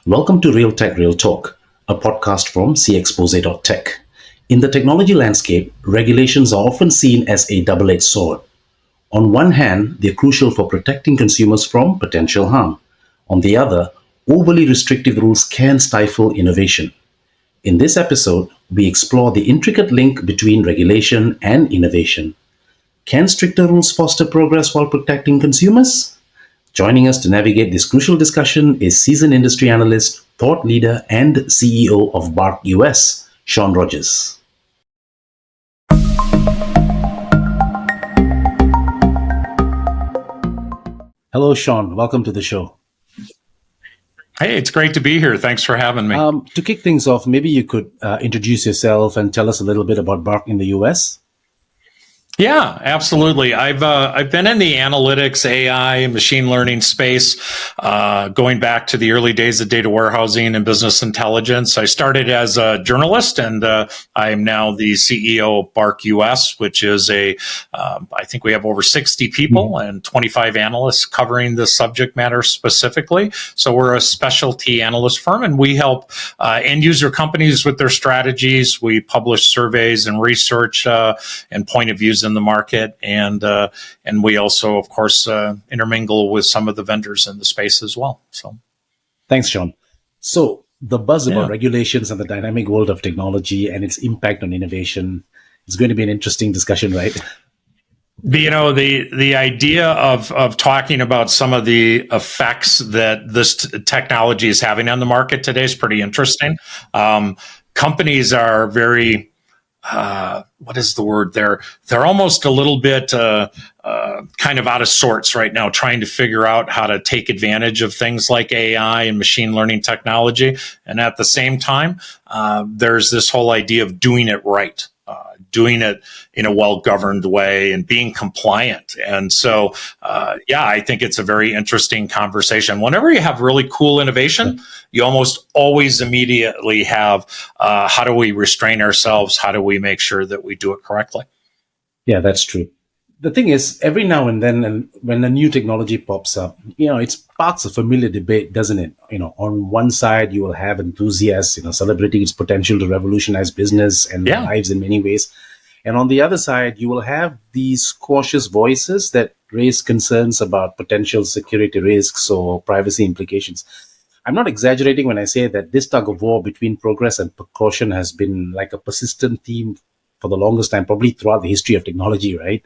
Welcome to Real Tech, Real Talk, a podcast from Cxpose.tech. In the technology landscape, regulations are often seen as a double-edged sword. On one hand, they're crucial for protecting consumers from potential harm. On the other, overly restrictive rules can stifle innovation. In this episode, we explore the intricate link between regulation and innovation. Can stricter rules foster progress while protecting consumers? Joining us to navigate this crucial discussion is seasoned industry analyst, thought leader, and CEO of BARC US, Shawn Rogers. Hello, Shawn. Welcome to the show. Hey, it's great to be here. Thanks for having me. To kick things off, maybe you could introduce yourself and tell us a little bit about BARC in the US. Yeah, absolutely. I've been in the analytics, AI, machine learning space, going back to the early days of data warehousing and business intelligence. I started as a journalist, and I am now the CEO of BARC US, which is I think we have over 60 people and 25 analysts covering the subject matter specifically. So we're a specialty analyst firm, and we help end user companies with their strategies. We publish surveys and research and point of views in the market, and we also, of course, intermingle with some of the vendors in the space as well. So, thanks, Shawn. So, the buzz about regulations and the dynamic world of technology and its impact on innovation is going to be an interesting discussion, right? The idea of talking about some of the effects that this technology is having on the market today is pretty interesting. Companies are very what is the word there? They're almost a little bit kind of out of sorts right now, trying to figure out how to take advantage of things like AI and machine learning technology. And at the same time, there's this whole idea of doing it right. Doing it in a well-governed way and being compliant. And so, I think it's a very interesting conversation. Whenever you have really cool innovation, you almost always immediately have, how do we restrain ourselves? How do we make sure that we do it correctly? Yeah, that's true. The thing is, every now and then, and when a new technology pops up, it sparks a familiar debate, doesn't it? On one side, you will have enthusiasts, celebrating its potential to revolutionize business and lives in many ways. And on the other side, you will have these cautious voices that raise concerns about potential security risks or privacy implications. I'm not exaggerating when I say that this tug of war between progress and precaution has been like a persistent theme for the longest time, probably throughout the history of technology, right?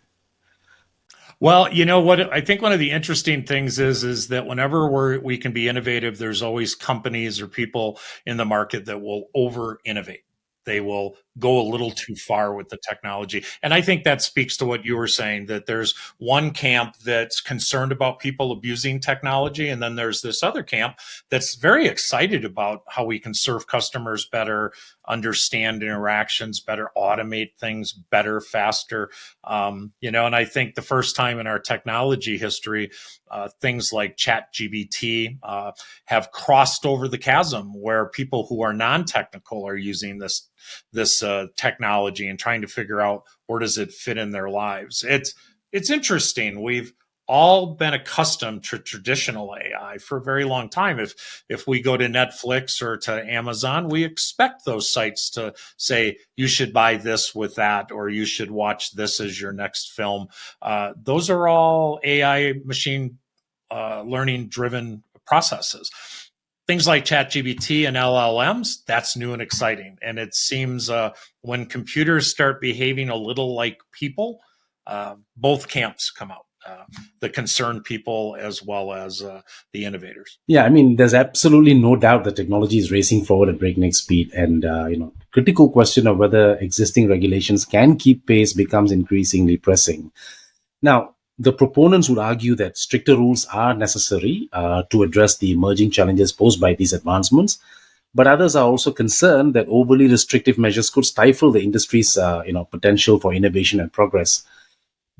Well, you know what? I think one of the interesting things is that whenever we can be innovative, there's always companies or people in the market that will over innovate. They will go a little too far with the technology. And I think that speaks to what you were saying, that there's one camp that's concerned about people abusing technology. And then there's this other camp that's very excited about how we can serve customers better, understand interactions better, automate things better, faster. And I think the first time in our technology history, things like ChatGPT have crossed over the chasm where people who are non-technical are using this technology and trying to figure out where does it fit in their lives. It's interesting. We've all been accustomed to traditional AI for a very long time. If we go to Netflix or to Amazon, we expect those sites to say, you should buy this with that, or you should watch this as your next film. Those are all AI machine learning driven processes. Things like ChatGPT and LLMs, that's new and exciting. And it seems when computers start behaving a little like people, both camps come out. The concerned people as well as the innovators. Yeah, I mean, there's absolutely no doubt that technology is racing forward at breakneck speed. And, critical question of whether existing regulations can keep pace becomes increasingly pressing. Now, the proponents would argue that stricter rules are necessary to address the emerging challenges posed by these advancements. But others are also concerned that overly restrictive measures could stifle the industry's potential for innovation and progress.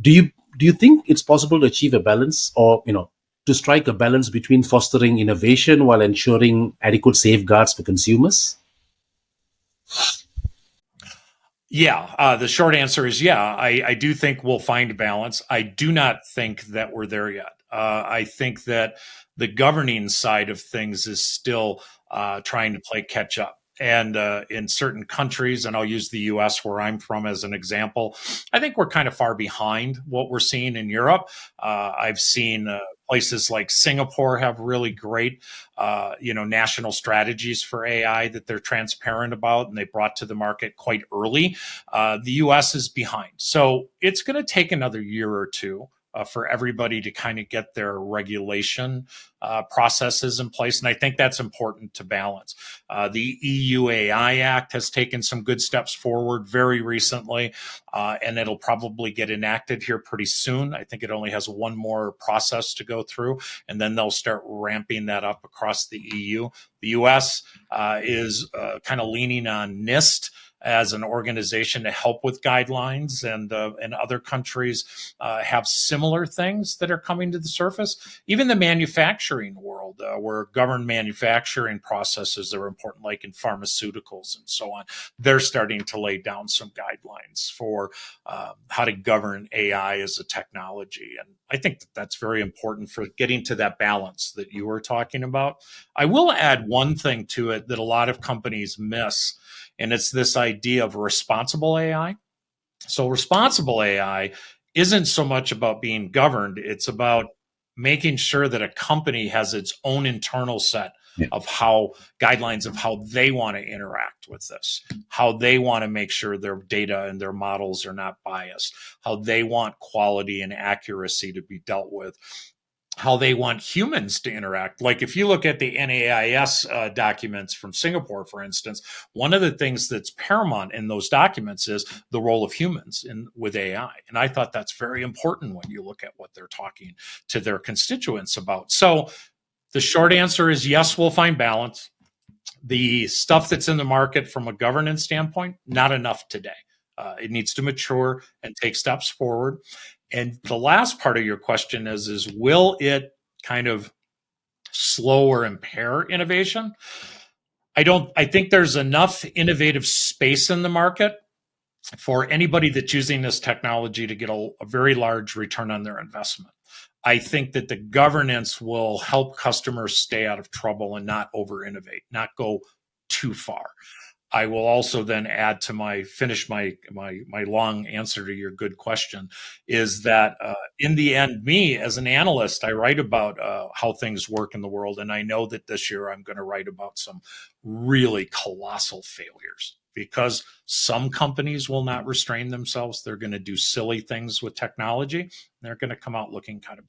Do you think it's possible to achieve a balance, or to strike a balance between fostering innovation while ensuring adequate safeguards for consumers? Yeah, the short answer is yeah. I do think we'll find a balance. I do not think that we're there yet. I think that The governing side of things is still trying to play catch up. And in certain countries, and I'll use the US where I'm from as an example, I think we're kind of far behind what we're seeing in Europe. I've seen places like Singapore have really great, national strategies for AI that they're transparent about and they brought to the market quite early. The US is behind. So it's going to take another year or two for everybody to kind of get their regulation processes in place. And I think that's important to balance. The EU AI Act has taken some good steps forward very recently, and it'll probably get enacted here pretty soon. I think it only has one more process to go through, and then they'll start ramping that up across the EU. The US is kind of leaning on NIST as an organization to help with guidelines, and other countries have similar things that are coming to the surface. Even the manufacturing world, where governed manufacturing processes are important, like in pharmaceuticals and so on, they're starting to lay down some guidelines for how to govern AI as a technology. And I think that that's very important for getting to that balance that you were talking about. I will add one thing to it that a lot of companies miss, and it's this idea of responsible AI. So, responsible AI isn't so much about being governed, it's about making sure that a company has its own internal set Yeah. of how guidelines of how they want to interact with this, how they want to make sure their data and their models are not biased, how they want quality and accuracy to be dealt with, how they want humans to interact. Like if you look at the NAIS documents from Singapore, for instance, one of the things that's paramount in those documents is the role of humans with AI. And I thought that's very important when you look at what they're talking to their constituents about. So the short answer is yes, we'll find balance. The stuff that's in the market from a governance standpoint, not enough today. It needs to mature and take steps forward. And the last part of your question is will it kind of slow or impair innovation? I think there's enough innovative space in the market for anybody that's using this technology to get a very large return on their investment. I think that the governance will help customers stay out of trouble and not over innovate, not go too far. I will also then add to my long answer to your good question is that in the end, me as an analyst, I write about how things work in the world, and I know that this year I'm going to write about some really colossal failures because some companies will not restrain themselves. They're going to do silly things with technology. And they're going to come out looking kind of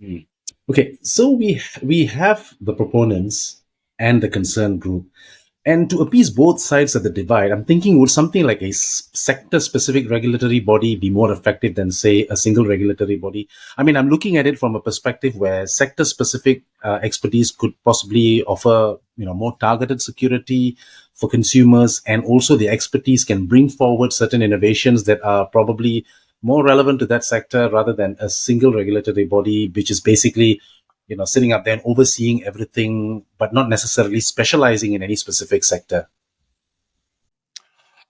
bad. Okay, so we have the proponents and the concerned group. And to appease both sides of the divide, I'm thinking would something like a sector-specific regulatory body be more effective than, say, a single regulatory body? I mean, I'm looking at it from a perspective where sector-specific expertise could possibly offer, more targeted security for consumers, and also the expertise can bring forward certain innovations that are probably more relevant to that sector rather than a single regulatory body, which is basically sitting up there and overseeing everything, but not necessarily specializing in any specific sector.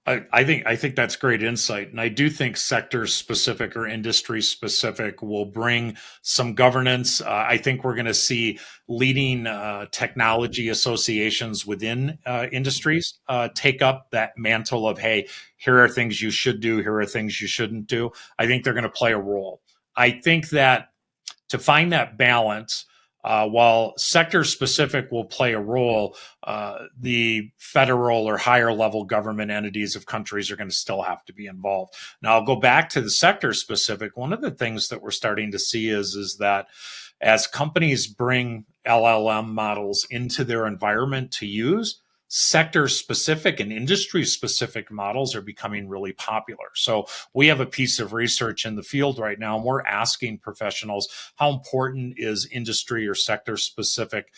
I think that's great insight, and I do think sector specific or industry specific will bring some governance. I think we're going to see leading technology associations within industries take up that mantle of, hey, here are things you should do, here are things you shouldn't do. I think they're going to play a role. I think that to find that balance, while sector specific will play a role, the federal or higher level government entities of countries are going to still have to be involved. Now, I'll go back to the sector specific. One of the things that we're starting to see is that as companies bring LLM models into their environment to use, sector specific and industry specific models are becoming really popular. So we have a piece of research in the field right now, and we're asking professionals how important is industry or sector specific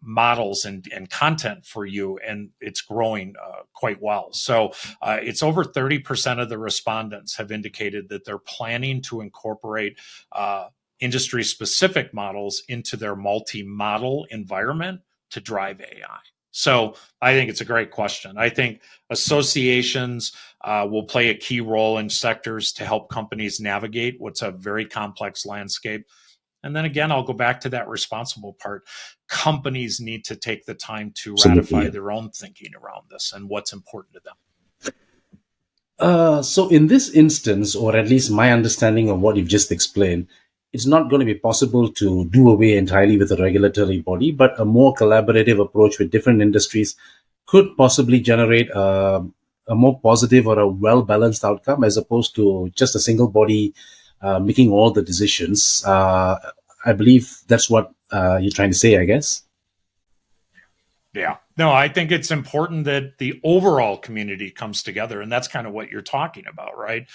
models and content for you, and it's growing quite well. So it's over 30% of the respondents have indicated that they're planning to incorporate industry specific models into their multi-model environment to drive AI. So I think it's a great question. I think associations will play a key role in sectors to help companies navigate what's a very complex landscape. And then again, I'll go back to that responsible part. Companies need to take the time to Absolutely. ratify Yeah. their own thinking around this and what's important to them. So in this instance, or at least my understanding of what you've just explained, it's not going to be possible to do away entirely with a regulatory body, but a more collaborative approach with different industries could possibly generate a more positive or a well balanced outcome as opposed to just a single body making all the decisions. I believe that's what you're trying to say, I guess. Yeah. No, I think it's important that the overall community comes together. And that's kind of what you're talking about, right?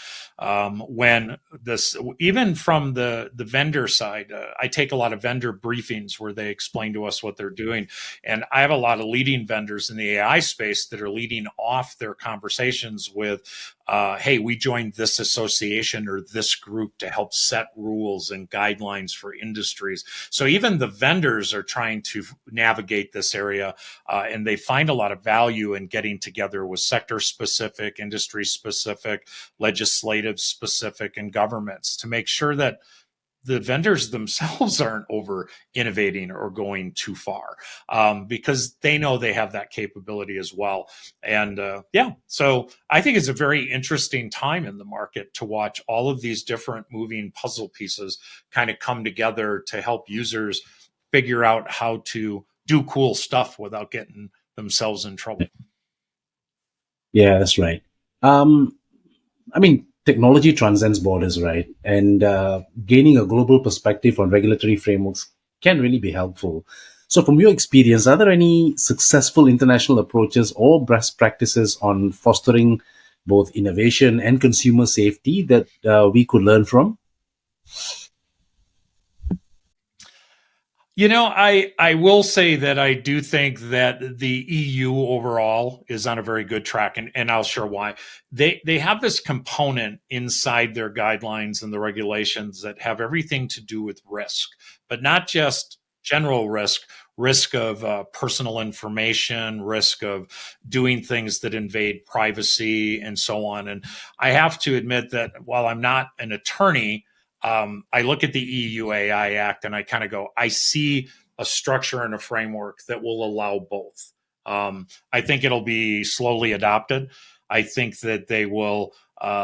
When this, even from the vendor side, I take a lot of vendor briefings where they explain to us what they're doing. And I have a lot of leading vendors in the AI space that are leading off their conversations with, hey, we joined this association or this group to help set rules and guidelines for industries. So even the vendors are trying to navigate this area, and they find a lot of value in getting together with sector specific, industry specific, legislative specific, and governments to make sure that the vendors themselves aren't over innovating or going too far, because they know they have that capability as well. And yeah, so I think it's a very interesting time in the market to watch all of these different moving puzzle pieces kind of come together to help users figure out how to do cool stuff without getting themselves in trouble. Yeah, that's right. Um, I mean, technology transcends borders, right? And gaining a global perspective on regulatory frameworks can really be helpful. So, from your experience, are there any successful international approaches or best practices on fostering both innovation and consumer safety that we could learn from? I will say that I do think that the EU overall is on a very good track, and I'll share why. They have this component inside their guidelines and the regulations that have everything to do with risk, but not just general risk of personal information, risk of doing things that invade privacy, and so on. And I have to admit that while I'm not an attorney, I look at the EU AI Act and I kind of go, I see a structure and a framework that will allow both. I think it'll be slowly adopted. I think that they will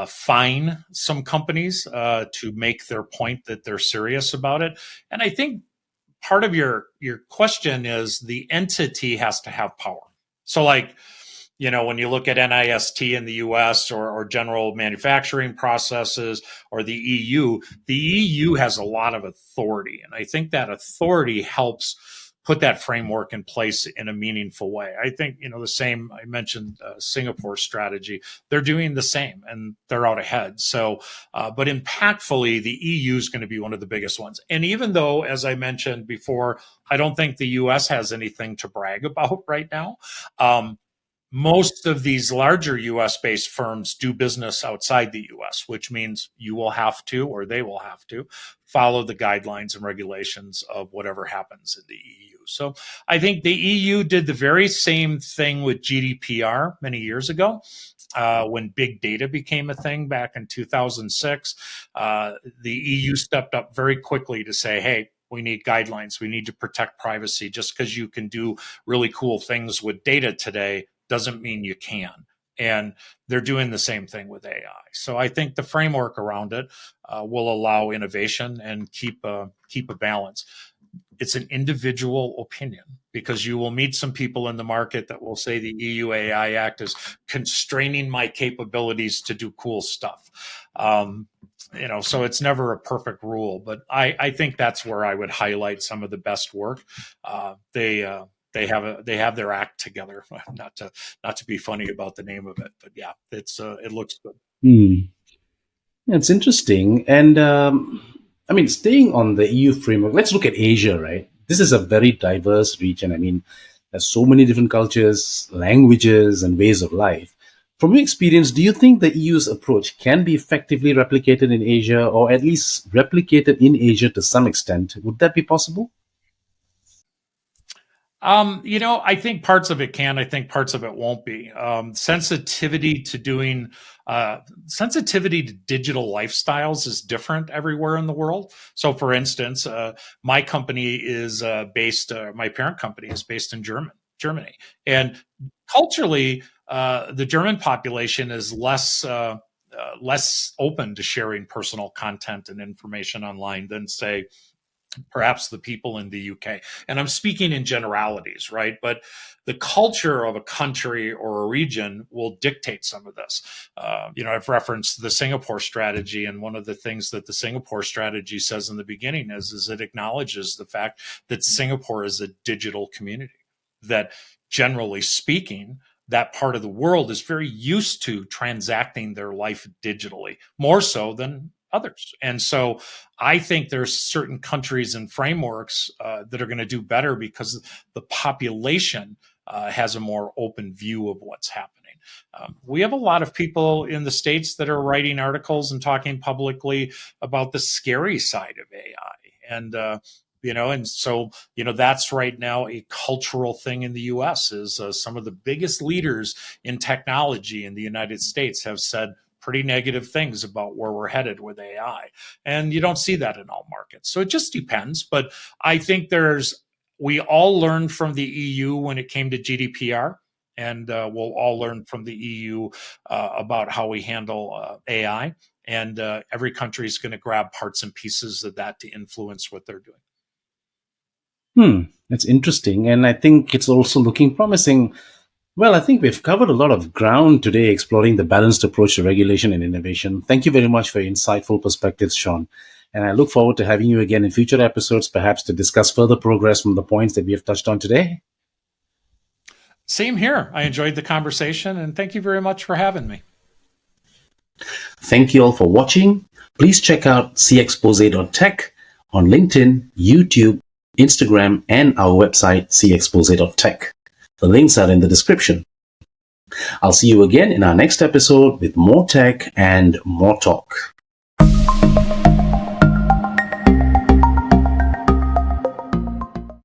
fine some companies to make their point that they're serious about it. And I think part of your question is the entity has to have power. So, like, when you look at NIST in the US, or general manufacturing processes, or the EU has a lot of authority. And I think that authority helps put that framework in place in a meaningful way. I think, the same, I mentioned Singapore strategy, they're doing the same and they're out ahead. So, but impactfully, the EU is going to be one of the biggest ones. And even though, as I mentioned before, I don't think the US has anything to brag about right now. Most of these larger US based firms do business outside the US, which means you will have to, or they will have to, follow the guidelines and regulations of whatever happens in the EU. So I think the EU did the very same thing with GDPR many years ago. When big data became a thing back in 2006, the EU stepped up very quickly to say, hey, we need guidelines. We need to protect privacy. Just because you can do really cool things with data today doesn't mean you can. And they're doing the same thing with AI. So I think the framework around it will allow innovation and keep a balance. It's an individual opinion, because you will meet some people in the market that will say the EU AI Act is constraining my capabilities to do cool stuff. So it's never a perfect rule, but I think that's where I would highlight some of the best work. They have their act together. Not to be funny about the name of it, but yeah, it looks good. Hmm. It's interesting. And I mean, staying on the EU framework, let's look at Asia, right? This is a very diverse region. I mean, there's so many different cultures, languages, and ways of life. From your experience, do you think the EU's approach can be effectively replicated in Asia, or at least replicated in Asia to some extent? Would that be possible? I think parts of it can. I think parts of it won't be. Sensitivity to digital lifestyles is different everywhere in the world. So, for instance, my company is my parent company is based in Germany, and culturally, the German population is less open to sharing personal content and information online than, say, perhaps the people in the UK. And I'm speaking in generalities, right? But the culture of a country or a region will dictate some of this. I've referenced the Singapore strategy, and one of the things that the Singapore strategy says in the beginning is it acknowledges the fact that Singapore is a digital community, that generally speaking, that part of the world is very used to transacting their life digitally, more so than others. And so I think there's certain countries and frameworks that are going to do better because the population has a more open view of what's happening. We have a lot of people in the States that are writing articles and talking publicly about the scary side of AI. And so that's right now a cultural thing in the US is some of the biggest leaders in technology in the United States have said pretty negative things about where we're headed with AI. And you don't see that in all markets. So it just depends. But I think we all learned from the EU when it came to GDPR. And we'll all learn from the EU about how we handle AI. And every country is going to grab parts and pieces of that to influence what they're doing. That's interesting. And I think it's also looking promising. Well, I think we've covered a lot of ground today exploring the balanced approach to regulation and innovation. Thank you very much for your insightful perspectives, Shawn. And I look forward to having you again in future episodes, perhaps to discuss further progress from the points that we have touched on today. Same here. I enjoyed the conversation, and thank you very much for having me. Thank you all for watching. Please check out Cxpose.tech on LinkedIn, YouTube, Instagram, and our website, Cxpose.tech. The links are in the description. I'll see you again in our next episode with more tech and more talk.